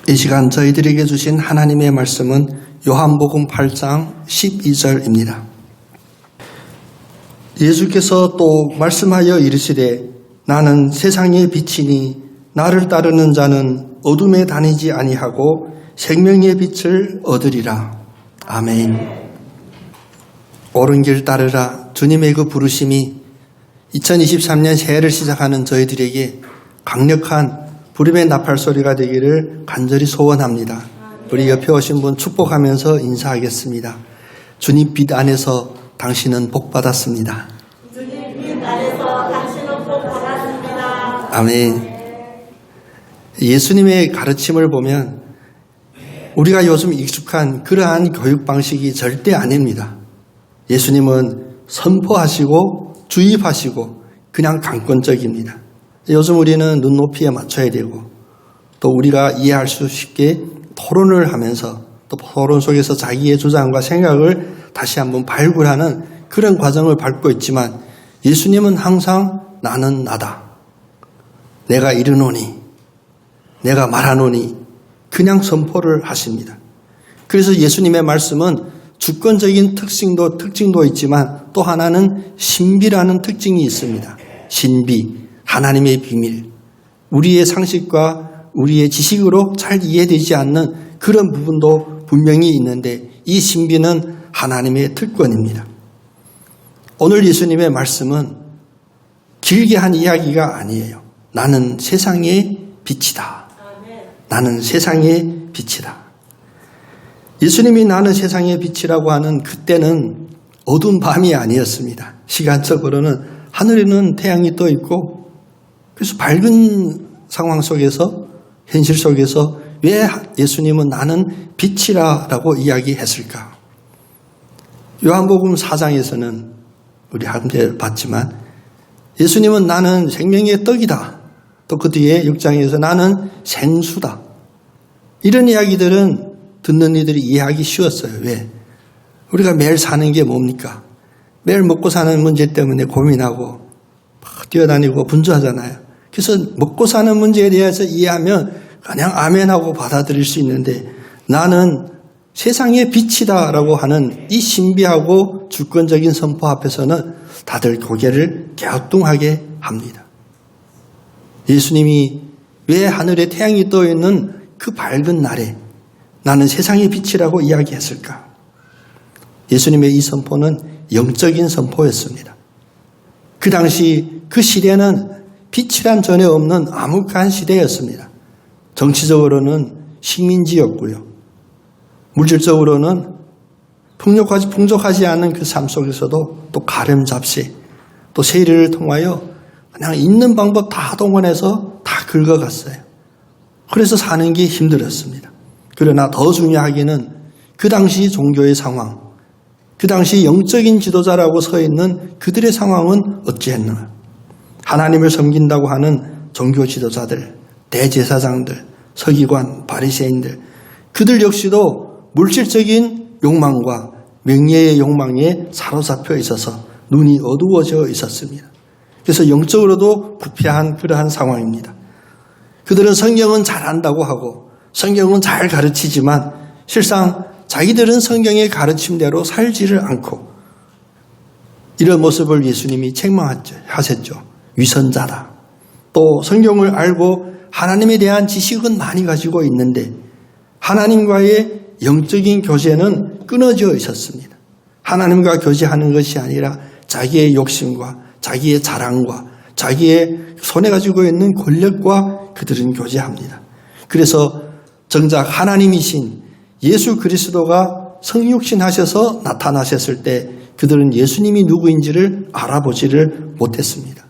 이 시간 저희들에게 주신 하나님의 말씀은 요한복음 8장 12절입니다. 예수께서 또 말씀하여 이르시되 나는 세상의 빛이니 나를 따르는 자는 어둠에 다니지 아니하고 생명의 빛을 얻으리라. 아멘. 옳은 길 따르라. 주님의 그 부르심이 2023년 새해를 시작하는 저희들에게 강력한 부름의 나팔 소리가 되기를 간절히 소원합니다. 우리 옆에 오신 분 축복하면서 인사하겠습니다. 주님 빛 안에서 당신은 복 받았습니다. 주님 빛 안에서 당신은 복 받았습니다. 아멘. 예수님의 가르침을 보면 우리가 요즘 익숙한 그러한 교육 방식이 절대 아닙니다. 예수님은 선포하시고 주입하시고 그냥 강권적입니다. 요즘 우리는 눈높이에 맞춰야 되고 또 우리가 이해할 수 쉽게 토론을 하면서 또 토론 속에서 자기의 주장과 생각을 다시 한번 발굴하는 그런 과정을 밟고 있지만 예수님은 항상 나는 나다. 내가 이르노니 내가 말하노니 그냥 선포를 하십니다. 그래서 예수님의 말씀은 주권적인 특징도 있지만 또 하나는 신비라는 특징이 있습니다. 신비. 하나님의 비밀, 우리의 상식과 우리의 지식으로 잘 이해되지 않는 그런 부분도 분명히 있는데 이 신비는 하나님의 특권입니다. 오늘 예수님의 말씀은 길게 한 이야기가 아니에요. 나는 세상의 빛이다. 나는 세상의 빛이다. 예수님이 나는 세상의 빛이라고 하는 그때는 어두운 밤이 아니었습니다. 시간적으로는 하늘에는 태양이 떠 있고 그래서 밝은 상황 속에서 현실 속에서 왜 예수님은 나는 빛이라고 이야기했을까? 요한복음 4장에서는 우리 함께 봤지만 예수님은 나는 생명의 떡이다. 또 그 뒤에 6장에서 나는 생수다. 이런 이야기들은 듣는 이들이 이해하기 쉬웠어요. 왜? 우리가 매일 사는 게 뭡니까? 매일 먹고 사는 문제 때문에 고민하고 뛰어다니고 분주하잖아요. 그래서 먹고 사는 문제에 대해서 이해하면 그냥 아멘하고 받아들일 수 있는데 나는 세상의 빛이다라고 하는 이 신비하고 주권적인 선포 앞에서는 다들 고개를 갸우뚱하게 합니다. 예수님이 왜 하늘에 태양이 떠 있는 그 밝은 날에 나는 세상의 빛이라고 이야기했을까? 예수님의 이 선포는 영적인 선포였습니다. 그 당시 그 시대는 빛이란 전혀 없는 암흑한 시대였습니다. 정치적으로는 식민지였고요. 물질적으로는 풍족하지 않은 그 삶 속에서도 또 가렴 잡세, 또 세리를 통하여 그냥 있는 방법 다 동원해서 다 긁어갔어요. 그래서 사는 게 힘들었습니다. 그러나 더 중요하기는 그 당시 종교의 상황, 그 당시 영적인 지도자라고 서 있는 그들의 상황은 어찌했나? 하나님을 섬긴다고 하는 종교 지도자들, 대제사장들, 서기관, 바리새인들 그들 역시도 물질적인 욕망과 명예의 욕망에 사로잡혀 있어서 눈이 어두워져 있었습니다. 그래서 영적으로도 부패한 그러한 상황입니다. 그들은 성경은 잘 안다고 하고 성경은 잘 가르치지만 실상 자기들은 성경의 가르침대로 살지를 않고 이런 모습을 예수님이 책망하셨죠. 위선자다. 또 성경을 알고 하나님에 대한 지식은 많이 가지고 있는데 하나님과의 영적인 교제는 끊어져 있었습니다. 하나님과 교제하는 것이 아니라 자기의 욕심과 자기의 자랑과 자기의 손에 가지고 있는 권력과 그들은 교제합니다. 그래서 정작 하나님이신 예수 그리스도가 성육신 하셔서 나타나셨을 때 그들은 예수님이 누구인지를 알아보지를 못했습니다.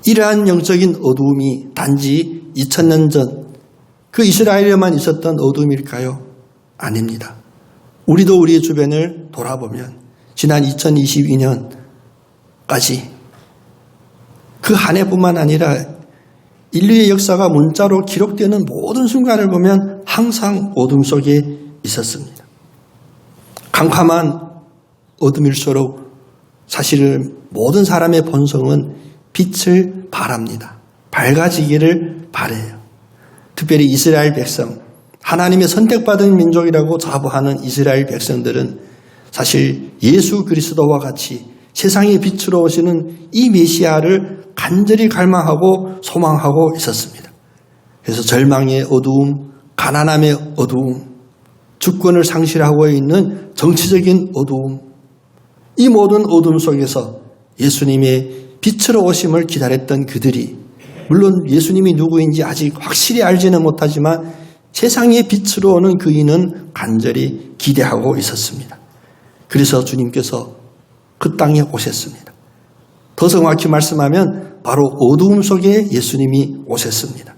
이러한 영적인 어두움이 단지 2000년 전 그 이스라엘에만 있었던 어두움일까요? 아닙니다. 우리도 우리의 주변을 돌아보면 지난 2022년까지 그 한 해뿐만 아니라 인류의 역사가 문자로 기록되는 모든 순간을 보면 항상 어둠 속에 있었습니다. 캄캄한 어둠일수록 사실은 모든 사람의 본성은 빛을 바랍니다. 밝아지기를 바라요. 특별히 이스라엘 백성, 하나님의 선택받은 민족이라고 자부하는 이스라엘 백성들은 사실 예수 그리스도와 같이 세상의 빛으로 오시는 이 메시아를 간절히 갈망하고 소망하고 있었습니다. 그래서 절망의 어두움, 가난함의 어두움, 주권을 상실하고 있는 정치적인 어두움, 이 모든 어두움 속에서 예수님의 빛으로 오심을 기다렸던 그들이, 물론 예수님이 누구인지 아직 확실히 알지는 못하지만 세상의 빛으로 오는 그이는 간절히 기대하고 있었습니다. 그래서 주님께서 그 땅에 오셨습니다. 더 정확히 말씀하면 바로 어두움 속에 예수님이 오셨습니다.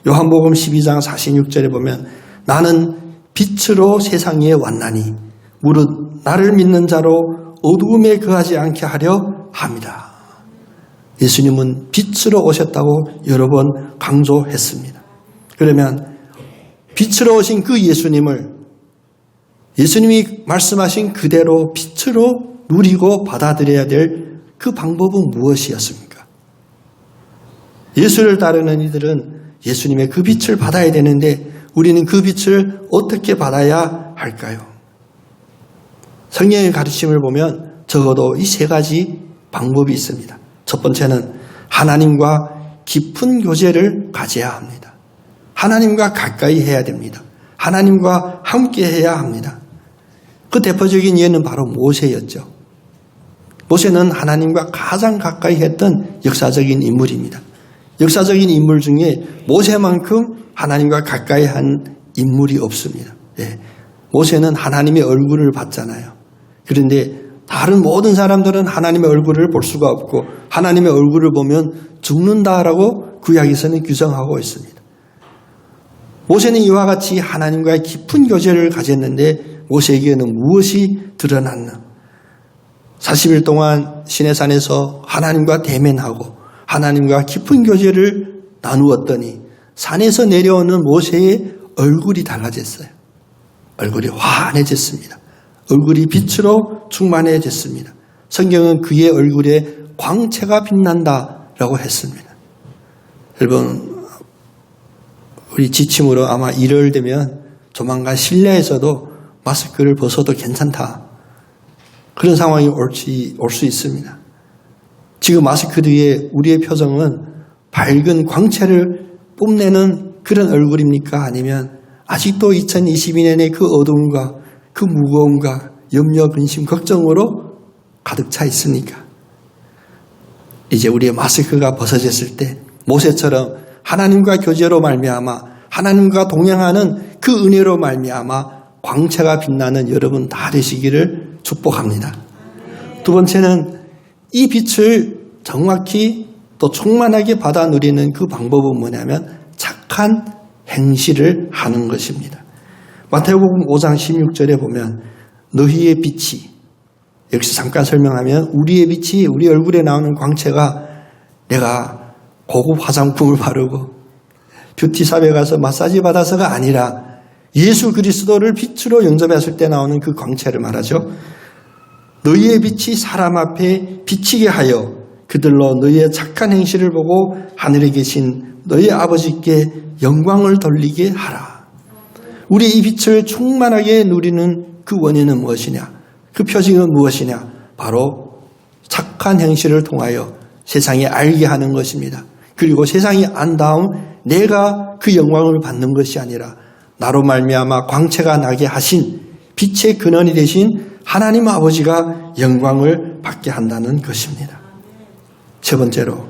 요한복음 12장 46절에 보면 나는 빛으로 세상에 왔나니 무릇 나를 믿는 자로 어두움에 거하지 않게 하려 합니다. 예수님은 빛으로 오셨다고 여러 번 강조했습니다. 그러면 빛으로 오신 그 예수님이 말씀하신 그대로 빛으로 누리고 받아들여야 될 그 방법은 무엇이었습니까? 예수를 따르는 이들은 예수님의 그 빛을 받아야 되는데 우리는 그 빛을 어떻게 받아야 할까요? 성경의 가르침을 보면 적어도 이 세 가지 방법이 있습니다. 첫 번째는 하나님과 깊은 교제를 가져야 합니다. 하나님과 가까이 해야 됩니다. 하나님과 함께 해야 합니다. 그 대표적인 예는 바로 모세였죠. 모세는 하나님과 가장 가까이 했던 역사적인 인물입니다. 역사적인 인물 중에 모세만큼 하나님과 가까이 한 인물이 없습니다. 예. 모세는 하나님의 얼굴을 봤잖아요. 그런데 다른 모든 사람들은 하나님의 얼굴을 볼 수가 없고 하나님의 얼굴을 보면 죽는다라고 구약에서는 규정하고 있습니다. 모세는 이와 같이 하나님과의 깊은 교제를 가졌는데 모세에게는 무엇이 드러났나? 40일 동안 시내산에서 하나님과 대면하고 하나님과 깊은 교제를 나누었더니 산에서 내려오는 모세의 얼굴이 달라졌어요. 얼굴이 환해졌습니다. 얼굴이 빛으로 충만해졌습니다. 성경은 그의 얼굴에 광채가 빛난다라고 했습니다. 여러분, 우리 지침으로 아마 1월 되면 조만간 실내에서도 마스크를 벗어도 괜찮다. 그런 상황이 올 수 있습니다. 지금 마스크 뒤에 우리의 표정은 밝은 광채를 뽐내는 그런 얼굴입니까? 아니면 아직도 2022년의 그 어두움과 그 무거움과 염려, 근심, 걱정으로 가득 차 있습니까? 이제 우리의 마스크가 벗어졌을 때 모세처럼 하나님과 교제로 말미암아 하나님과 동행하는 그 은혜로 말미암아 광채가 빛나는 여러분 다 되시기를 축복합니다. 두 번째는 이 빛을 정확히 또 충만하게 받아 누리는 그 방법은 뭐냐면 착한 행실을 하는 것입니다. 마태복음 5장 16절에 보면 너희의 빛이, 여기서 잠깐 설명하면 우리의 빛이, 우리 얼굴에 나오는 광채가 내가 고급 화장품을 바르고 뷰티샵에 가서 마사지 받아서가 아니라 예수 그리스도를 빛으로 영접했을 때 나오는 그 광채를 말하죠. 너희의 빛이 사람 앞에 비치게 하여 그들로 너희의 착한 행실을 보고 하늘에 계신 너희 아버지께 영광을 돌리게 하라. 우리 이 빛을 충만하게 누리는 그 원인은 무엇이냐? 그 표징은 무엇이냐? 바로 착한 행실을 통하여 세상에 알게 하는 것입니다. 그리고 세상이 안 다음 내가 그 영광을 받는 것이 아니라 나로 말미암아 광채가 나게 하신 빛의 근원이 되신 하나님 아버지가 영광을 받게 한다는 것입니다. 세 번째로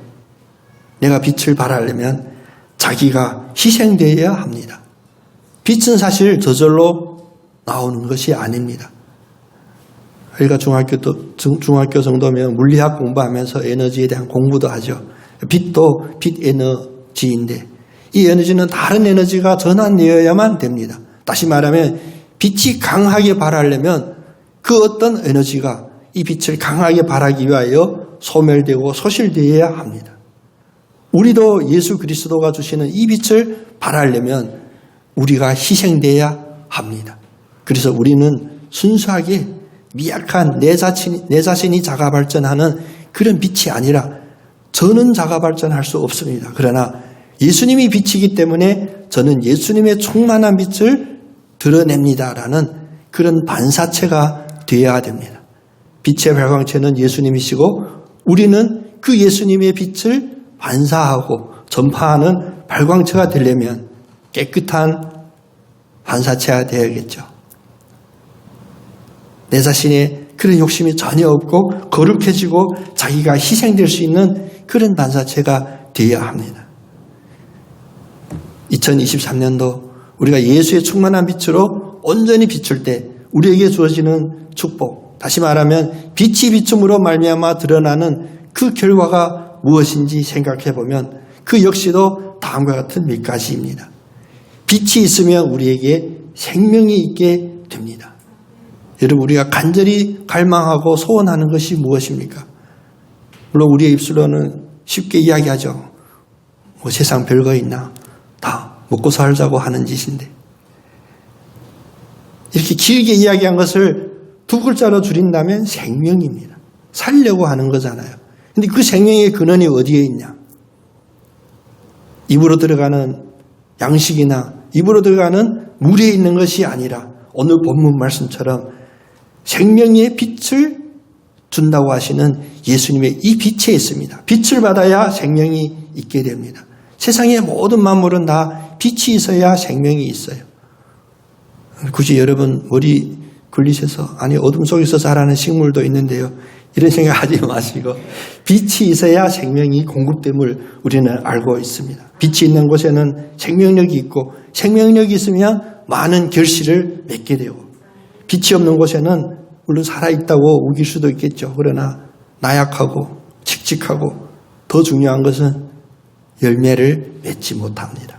내가 빛을 발하려면 자기가 희생되어야 합니다. 빛은 사실 저절로 나오는 것이 아닙니다. 우리가 중학교 정도면 물리학 공부하면서 에너지에 대한 공부도 하죠. 빛도 빛 에너지인데 이 에너지는 다른 에너지가 전환되어야만 됩니다. 다시 말하면 빛이 강하게 발하려면 그 어떤 에너지가 이 빛을 강하게 발하기 위하여 소멸되고 소실되어야 합니다. 우리도 예수 그리스도가 주시는 이 빛을 발하려면 우리가 희생되어야 합니다. 그래서 우리는 순수하게 미약한 내 자신이 자가 발전하는 그런 빛이 아니라 저는 자가 발전할 수 없습니다. 그러나 예수님이 빛이기 때문에 저는 예수님의 충만한 빛을 드러냅니다라는 그런 반사체가 되어야 됩니다. 빛의 발광체는 예수님이시고 우리는 그 예수님의 빛을 반사하고 전파하는 발광체가 되려면 깨끗한 반사체가 되어야겠죠. 내 자신의 그런 욕심이 전혀 없고 거룩해지고 자기가 희생될 수 있는 그런 반사체가 되어야 합니다. 2023년도 우리가 예수의 충만한 빛으로 온전히 비출 때 우리에게 주어지는 축복, 다시 말하면 빛이 비춤으로 말미암아 드러나는 그 결과가 무엇인지 생각해 보면 그 역시도 다음과 같은 몇 가지입니다. 빛이 있으면 우리에게 생명이 있게 됩니다. 여러분, 우리가 간절히 갈망하고 소원하는 것이 무엇입니까? 물론 우리의 입술로는 쉽게 이야기하죠. 뭐 세상 별거 있나? 다 먹고 살자고 하는 짓인데. 이렇게 길게 이야기한 것을 두 글자로 줄인다면 생명입니다. 살려고 하는 거잖아요. 근데 그 생명의 근원이 어디에 있냐? 입으로 들어가는 양식이나 입으로 들어가는 물에 있는 것이 아니라 오늘 본문 말씀처럼 생명의 빛을 준다고 하시는 예수님의 이 빛에 있습니다. 빛을 받아야 생명이 있게 됩니다. 세상의 모든 만물은 다 빛이 있어야 생명이 있어요. 굳이 여러분 머리 굴리셔서 아니 어둠 속에서 자라는 식물도 있는데요. 이런 생각하지 마시고 빛이 있어야 생명이 공급됨을 우리는 알고 있습니다. 빛이 있는 곳에는 생명력이 있고 생명력이 있으면 많은 결실을 맺게 되고 빛이 없는 곳에는 물론 살아있다고 우길 수도 있겠죠. 그러나 나약하고 칙칙하고 더 중요한 것은 열매를 맺지 못합니다.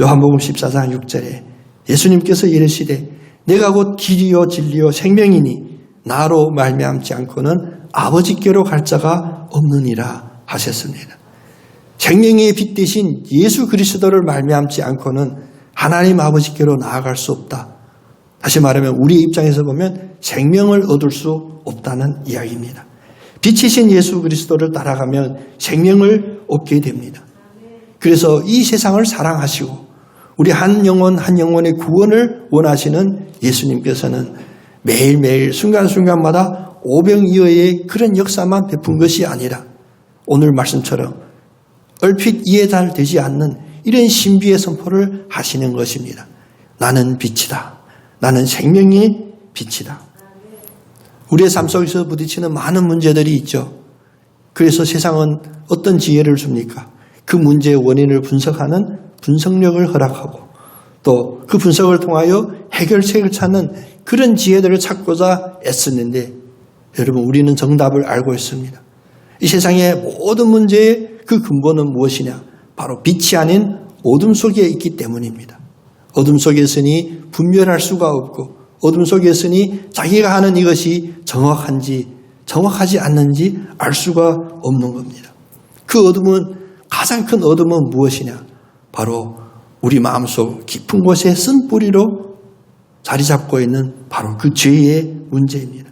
요한복음 14장 6절에 예수님께서 이르시되 내가 곧 길이요 진리요 생명이니 나로 말미암지 않고는 아버지께로 갈 자가 없느니라 하셨습니다. 생명의 빛 대신 예수 그리스도를 말미암지 않고는 하나님 아버지께로 나아갈 수 없다. 다시 말하면 우리의 입장에서 보면 생명을 얻을 수 없다는 이야기입니다. 빛이신 예수 그리스도를 따라가면 생명을 얻게 됩니다. 그래서 이 세상을 사랑하시고 우리 한 영혼 한 영혼의 구원을 원하시는 예수님께서는 매일매일 순간순간마다 오병이어의 그런 역사만 베푼 것이 아니라 오늘 말씀처럼 얼핏 이해 잘 되지 않는 이런 신비의 선포를 하시는 것입니다. 나는 빛이다. 나는 생명의 빛이다. 우리의 삶 속에서 부딪히는 많은 문제들이 있죠. 그래서 세상은 어떤 지혜를 줍니까? 그 문제의 원인을 분석하는 분석력을 허락하고 또 그 분석을 통하여 해결책을 찾는 그런 지혜들을 찾고자 애쓰는데 여러분 우리는 정답을 알고 있습니다. 이 세상의 모든 문제의 그 근본은 무엇이냐? 바로 빛이 아닌 어둠 속에 있기 때문입니다. 어둠 속에 있으니 분별할 수가 없고 어둠 속에 있으니 자기가 하는 이것이 정확한지 정확하지 않는지 알 수가 없는 겁니다. 그 어둠은 가장 큰 어둠은 무엇이냐? 바로 우리 마음속 깊은 곳에 쓴 뿌리로 자리 잡고 있는 바로 그 죄의 문제입니다.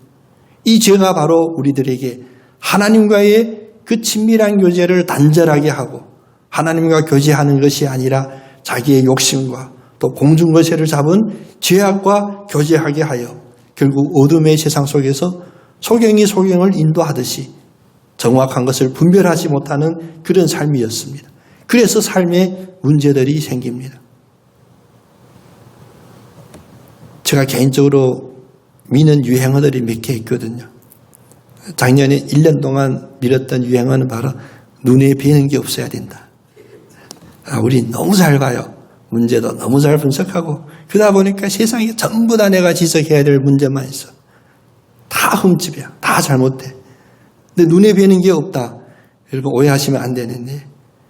이 죄가 바로 우리들에게 하나님과의 그 친밀한 교제를 단절하게 하고 하나님과 교제하는 것이 아니라 자기의 욕심과 또 공중거세를 잡은 죄악과 교제하게 하여 결국 어둠의 세상 속에서 소경이 소경을 인도하듯이 정확한 것을 분별하지 못하는 그런 삶이었습니다. 그래서 삶에 문제들이 생깁니다. 제가 개인적으로 미는 유행어들이 몇 개 있거든요. 작년에 1년 동안 밀었던 유행어는 바로 눈에 뵈는 게 없어야 된다. 우리 너무 잘 봐요. 문제도 너무 잘 분석하고 그러다 보니까 세상에 전부 다 내가 지적해야 될 문제만 있어. 다 흠집이야. 다 잘못돼. 근데 눈에 뵈는 게 없다. 여러분 오해하시면 안 되는데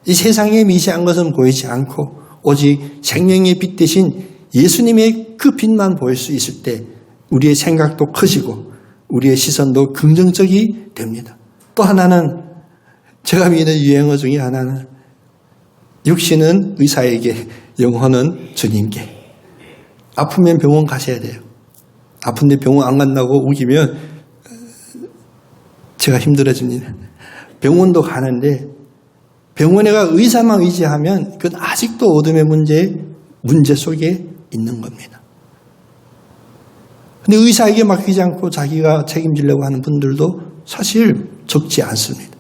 이 세상에 미시한 것은 보이지 않고 오직 생명의 빛 대신 예수님의 그 빛만 보일 수 있을 때 우리의 생각도 커지고 우리의 시선도 긍정적이 됩니다. 또 하나는 제가 믿는 유행어 중에 하나는 육신은 의사에게 영혼은 주님께. 아프면 병원 가셔야 돼요. 아픈데 병원 안 간다고 우기면 제가 힘들어집니다. 병원도 가는데 병원에 가 의사만 의지하면 그건 아직도 어둠의 문제 속에 있는 겁니다. 근데 의사에게 맡기지 않고 자기가 책임지려고 하는 분들도 사실 적지 않습니다.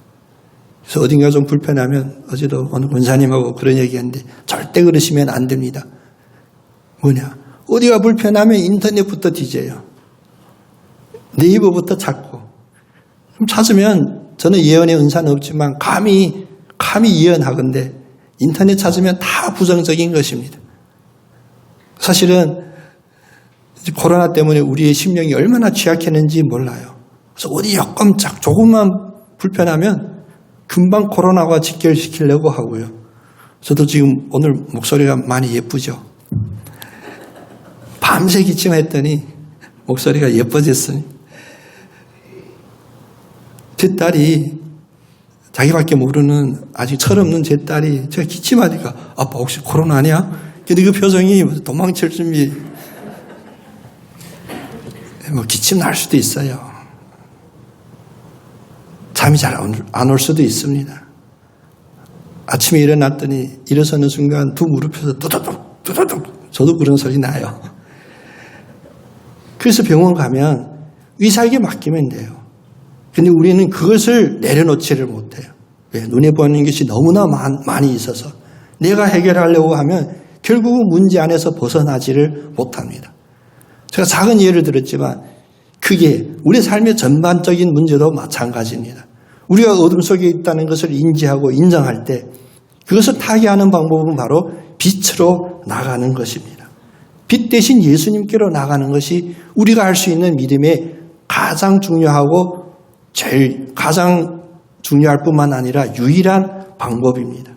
그래서 어딘가 좀 불편하면 어제도 어느 권사님하고 그런 얘기했는데 절대 그러시면 안 됩니다. 뭐냐? 어디가 불편하면 인터넷부터 뒤져요. 네이버부터 찾고. 그럼 찾으면 저는 예언의 은사는 없지만 감히 예언하건대 인터넷 찾으면 다 부정적인 것입니다. 사실은 코로나 때문에 우리의 심령이 얼마나 취약했는지 몰라요. 그래서 어디 엮음짝 조금만 불편하면 금방 코로나와 직결시키려고 하고요. 저도 지금 오늘 목소리가 많이 예쁘죠. 밤새 기침했더니 목소리가 예뻐졌어요. 제 딸이 자기밖에 모르는 아직 철없는 제 딸이 제가 기침하니까 아빠 혹시 코로나 아니야? 근데 그 표정이 도망칠 준비 기침 날 수도 있어요. 잠이 잘 안 올 수도 있습니다. 아침에 일어났더니 일어서는 순간 두 무릎에서 뚜두둑 저도 그런 소리 나요. 그래서 병원 가면 의사에게 맡기면 돼요. 근데 우리는 그것을 내려놓지를 못해요. 왜? 눈에 보이는 것이 너무나 많이 있어서 내가 해결하려고 하면 결국은 문제 안에서 벗어나지를 못합니다. 제가 작은 예를 들었지만 그게 우리 삶의 전반적인 문제도 마찬가지입니다. 우리가 어둠 속에 있다는 것을 인지하고 인정할 때 그것을 타개하는 방법은 바로 빛으로 나가는 것입니다. 빛 대신 예수님께로 나가는 것이 우리가 할 수 있는 믿음의 가장 중요하고 가장 중요할 뿐만 아니라 유일한 방법입니다.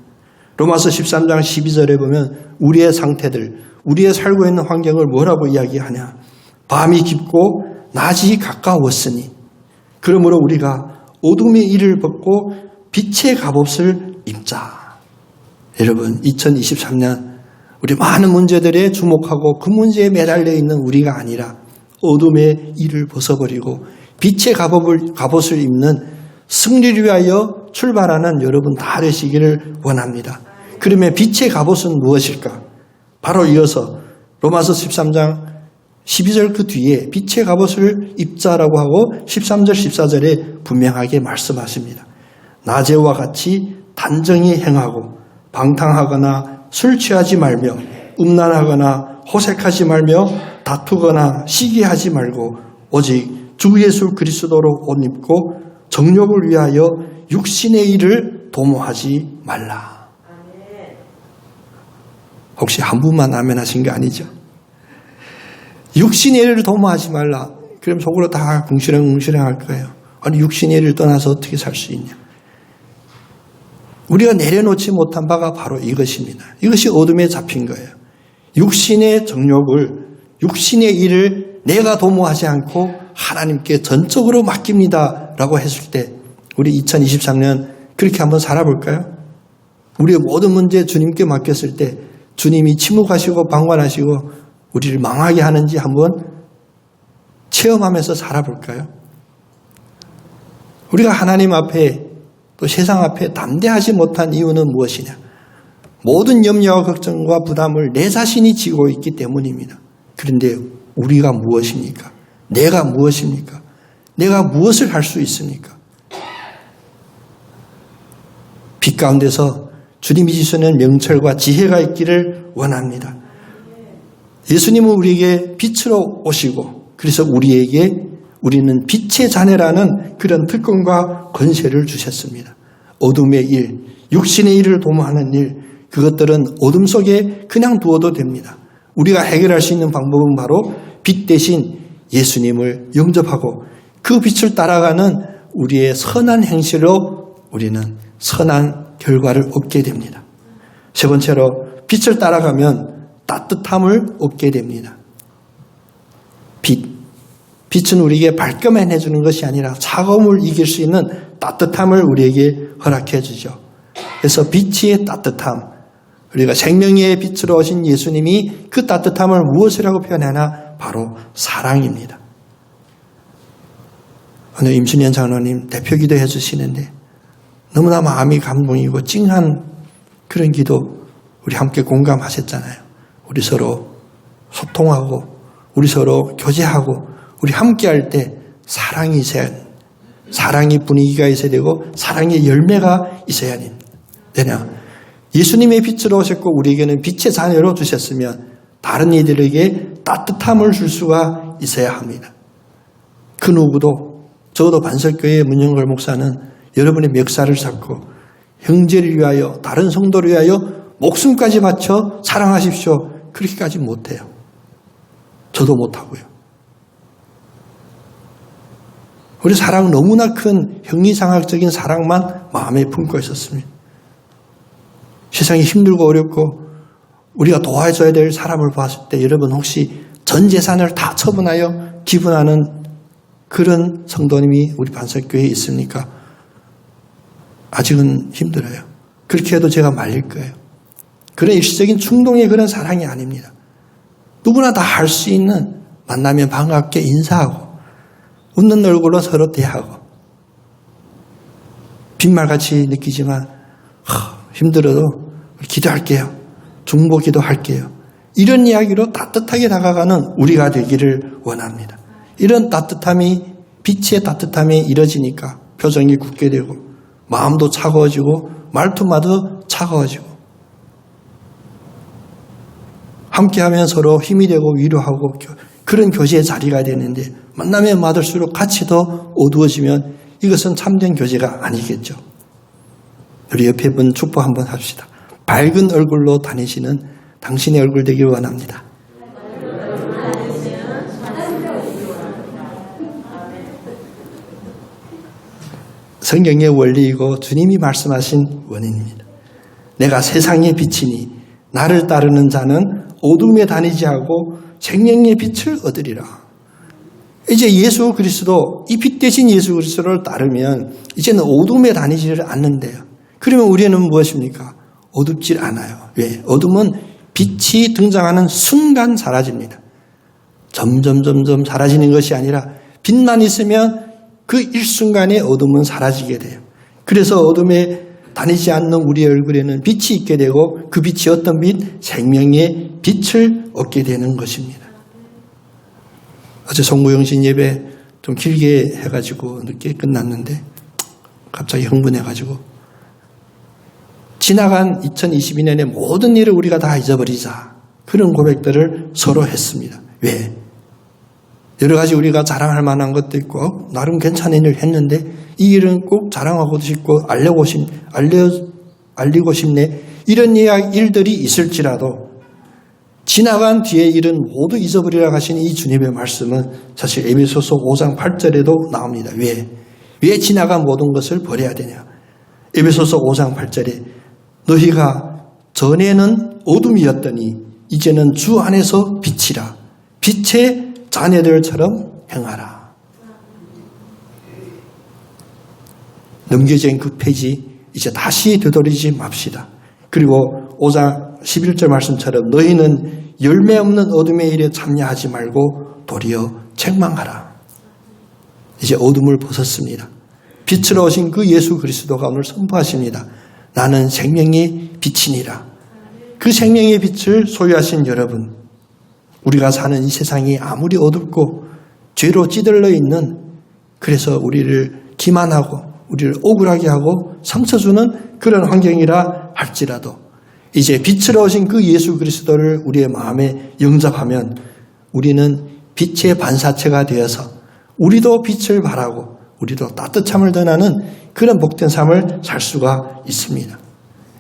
로마서 13장 12절에 보면 우리의 상태들, 우리의 살고 있는 환경을 뭐라고 이야기하냐. 밤이 깊고 낮이 가까웠으니 그러므로 우리가 어둠의 일을 벗고 빛의 갑옷을 입자. 여러분 2023년 우리 많은 문제들에 주목하고 그 문제에 매달려 있는 우리가 아니라 어둠의 일을 벗어버리고 빛의 갑옷을 입는 승리를 위하여 출발하는 여러분 다 되시기를 원합니다. 그러면 빛의 갑옷은 무엇일까? 바로 이어서 로마서 13장 12절 그 뒤에 빛의 갑옷을 입자라고 하고 13절 14절에 분명하게 말씀하십니다. 낮에와 같이 단정히 행하고 방탕하거나 술 취하지 말며 음란하거나 호색하지 말며 다투거나 시기하지 말고 오직 주 예수 그리스도로 옷 입고 정욕을 위하여 육신의 일을 도모하지 말라. 혹시 한 분만 아멘 하신 거 아니죠? 육신의 일을 도모하지 말라. 그럼 속으로 다 궁시렁궁시렁 할 거예요. 아니 육신의 일을 떠나서 어떻게 살 수 있냐. 우리가 내려놓지 못한 바가 바로 이것입니다. 이것이 어둠에 잡힌 거예요. 육신의 정욕을, 육신의 일을 내가 도모하지 않고 하나님께 전적으로 맡깁니다 라고 했을 때 우리 2023년 그렇게 한번 살아볼까요? 우리의 모든 문제 주님께 맡겼을 때 주님이 침묵하시고 방관하시고 우리를 망하게 하는지 한번 체험하면서 살아볼까요? 우리가 하나님 앞에 또 세상 앞에 담대하지 못한 이유는 무엇이냐? 모든 염려와 걱정과 부담을 내 자신이 지고 있기 때문입니다. 그런데 우리가 무엇입니까? 내가 무엇입니까? 내가 무엇을 할 수 있습니까? 빛 가운데서 주님이 주시는 명철과 지혜가 있기를 원합니다. 예수님은 우리에게 빛으로 오시고 그래서 우리는 빛의 자녀라는 그런 특권과 권세를 주셨습니다. 어둠의 일, 육신의 일을 도모하는 일, 그것들은 어둠 속에 그냥 두어도 됩니다. 우리가 해결할 수 있는 방법은 바로 빛 대신 예수님을 영접하고 그 빛을 따라가는 우리의 선한 행실로 우리는 선한 결과를 얻게 됩니다. 세 번째로 빛을 따라가면 따뜻함을 얻게 됩니다. 빛은 우리에게 발견해 주는 것이 아니라 차가움을 이길 수 있는 따뜻함을 우리에게 허락해 주죠. 그래서 빛의 따뜻함, 우리가 생명의 빛으로 오신 예수님이 그 따뜻함을 무엇이라고 표현하나? 바로 사랑입니다. 오늘 임순현 장로님 대표 기도해 주시는데 너무나 마음이 감동이고 찡한 그런 기도 우리 함께 공감하셨잖아요. 우리 서로 소통하고 우리 서로 교제하고 우리 함께 할 때 사랑이 있어야 사랑의 분위기가 있어야 되고 사랑의 열매가 있어야 되냐. 예수님의 빛으로 오셨고 우리에게는 빛의 자녀로 주셨으면 다른 이들에게 따뜻함을 줄 수가 있어야 합니다. 그 누구도 적어도 반석교회 문영걸 목사는 여러분의 멱살을 잡고 형제를 위하여 다른 성도를 위하여 목숨까지 바쳐 사랑하십시오. 그렇게까지 못해요. 저도 못하고요. 우리 사랑 너무나 큰 형이상학적인 사랑만 마음에 품고 있었습니다. 세상이 힘들고 어렵고 우리가 도와줘야 될 사람을 봤을 때 여러분 혹시 전 재산을 다 처분하여 기부하는 그런 성도님이 우리 반석교회에 있습니까? 아직은 힘들어요. 그렇게 해도 제가 말릴 거예요. 그런 일시적인 충동의 그런 사랑이 아닙니다. 누구나 다 할 수 있는 만나면 반갑게 인사하고 웃는 얼굴로 서로 대하고 빈말같이 느끼지만 힘들어도 기도할게요. 중보 기도할게요. 이런 이야기로 따뜻하게 다가가는 우리가 되기를 원합니다. 이런 따뜻함이 빛의 따뜻함이 이뤄지니까 표정이 굳게 되고 마음도 차가워지고 말투마저 차가워지고 함께하면 서로 힘이 되고 위로하고 그런 교제의 자리가 되는데 만나면 맞을수록 같이 더 어두워지면 이것은 참된 교제가 아니겠죠. 우리 옆에 분 축복 한번 합시다. 밝은 얼굴로 다니시는 당신의 얼굴 되길 원합니다. 성경의 원리이고 주님이 말씀하신 원인입니다. 내가 세상의 빛이니 나를 따르는 자는 어둠에 다니지 않고 생명의 빛을 얻으리라. 이제 예수 그리스도, 이 빛 대신 예수 그리스도를 따르면 이제는 어둠에 다니지를 않는데요. 그러면 우리는 무엇입니까? 어둡질 않아요. 왜? 어둠은 빛이 등장하는 순간 사라집니다. 점점 사라지는 것이 아니라 빛만 있으면 그 일순간에 어둠은 사라지게 돼요. 그래서 어둠에 다니지 않는 우리의 얼굴에는 빛이 있게 되고 그 빛이 어떤 빛? 생명의 빛을 얻게 되는 것입니다. 어제 송구영신 예배 좀 길게 해가지고 늦게 끝났는데 갑자기 흥분해가지고 지나간 2022년의 모든 일을 우리가 다 잊어버리자. 그런 고백들을 서로 했습니다. 왜? 여러 가지 우리가 자랑할 만한 것도 있고 나름 괜찮은 일을 했는데 이 일은 꼭 자랑하고 싶고 알리고 싶네. 이런 일들이 있을지라도 지나간 뒤의 일은 모두 잊어버리라 하신 이 주님의 말씀은 사실 에베소서 5장 8절에도 나옵니다. 왜 지나간 모든 것을 버려야 되냐. 에베소서 5장 8절에 너희가 전에는 어둠이었더니 이제는 주 안에서 빛이라. 빛의 자녀들처럼 행하라. 넘겨진 그 페이지 이제 다시 되돌리지 맙시다. 그리고 5장 11절 말씀처럼 너희는 열매 없는 어둠의 일에 참여하지 말고 도리어 책망하라. 이제 어둠을 벗었습니다. 빛으로 오신 그 예수 그리스도가 오늘 선포하십니다. 나는 생명의 빛이니라. 그 생명의 빛을 소유하신 여러분, 우리가 사는 이 세상이 아무리 어둡고 죄로 찌들러 있는, 그래서 우리를 기만하고 우리를 억울하게 하고 상처 주는 그런 환경이라 할지라도 이제 빛으로 오신 그 예수 그리스도를 우리의 마음에 영접하면 우리는 빛의 반사체가 되어서 우리도 빛을 발하고 우리도 따뜻함을 전하는 그런 복된 삶을 살 수가 있습니다.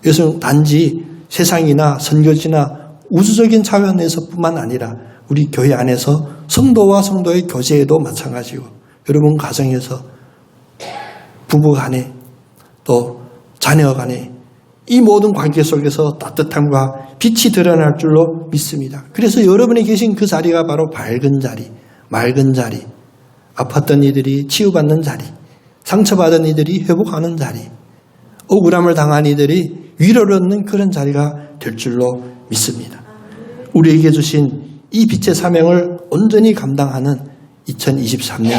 이것은 단지 세상이나 선교지나 우주적인 차원에서뿐만 아니라 우리 교회 안에서 성도와 성도의 교제에도 마찬가지고 여러분 가정에서 부부 간에 또 자녀 간에 이 모든 관계 속에서 따뜻함과 빛이 드러날 줄로 믿습니다. 그래서 여러분이 계신 그 자리가 바로 밝은 자리, 맑은 자리, 아팠던 이들이 치유받는 자리, 상처받은 이들이 회복하는 자리, 억울함을 당한 이들이 위로를 얻는 그런 자리가 될 줄로 믿습니다. 우리에게 주신 이 빛의 사명을 온전히 감당하는 2023년,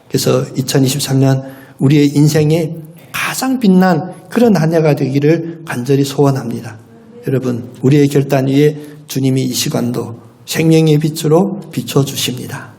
그래서 2023년 우리의 인생의 가장 가장 빛난 그런 한 해가 되기를 간절히 소원합니다. 여러분, 우리의 결단 위에 주님이 이 시간도 생명의 빛으로 비춰주십니다.